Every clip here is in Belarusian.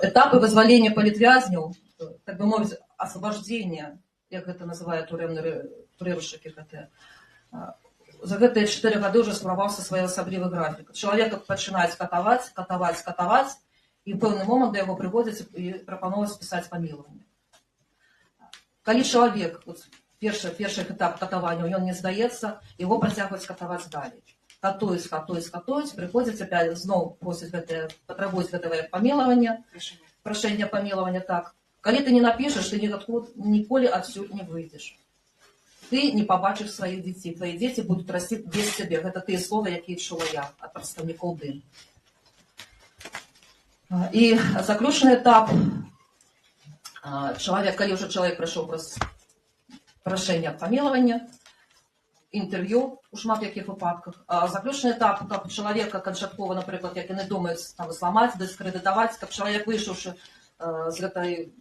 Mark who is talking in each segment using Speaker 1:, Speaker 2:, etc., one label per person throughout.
Speaker 1: этапы вызвалення палітвязняў, так бы мовіць, асвабаждзення, як гэта называе турэмны прыручыкі гэтыя. За гэтыя 4 гады ўжо сфармаваўся своеасаблівы графік. Чалавека пачынаюць катаваць, і ў пэўны момант да яго прыводзяць і прапаноўваюць пісаць памілаванне. Калі чалавек, першы этап катавання, ён не здаецца, яго працягваюць катаваць далей. Катуюць, прыходзяць опять зноў патрабуюць гэтага памілавання, прашэння памілавання, так. Калі ты не напішаш, ты ніколі адсюль не выйдзеш. Ты не пабачыш сваіх дзяцей, твае дзеці будуць расці без цябе. Гэта тыя словы, якія чула я ад прадстаўнікоў ДЫН. І заключны этап, калі ўжо чалавек прайшоў праз прашэнне памілавання, інтэрв'ю у шмат якіх выпадках. Заключны этап, каб чалавека канчаткова, напрыклад, як яны думаюць, зламаць, дыскрэдытаваць, каб чалавек, выйшаўшы з гэтай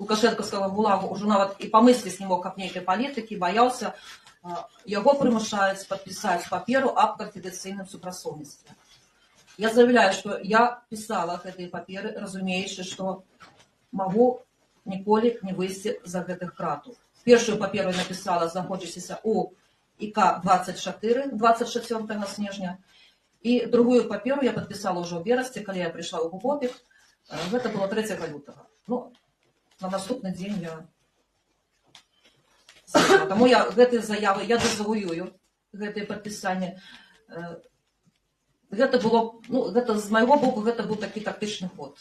Speaker 1: лукашэнкаўскага гулагу, ўжо нават і памысліць не мог аб нейкай палітыкі, баяўся, яго прымушаюць падпісаць паперу аб канфідэнцыйным супрацоўніцтве. Я заявляю, што я пісала гэтыя паперы, разумеючы, што магу ніколі не выйсці за гэтых кратаў. Першую паперу я напісала, знаходзячыся ў ІК-24, 24 снежня, і другую паперу я падпісала ўжо ў верасці, калі я прыйшла ў ГУПОПік, гэта было 3 лютага. Ну, на наступны дзень я... Таму я гэтыя заявы, я дэзавуюю гэтыя падпісанні. Гэта было, ну, гэта з майго боку, гэта быў такі тактычны ход.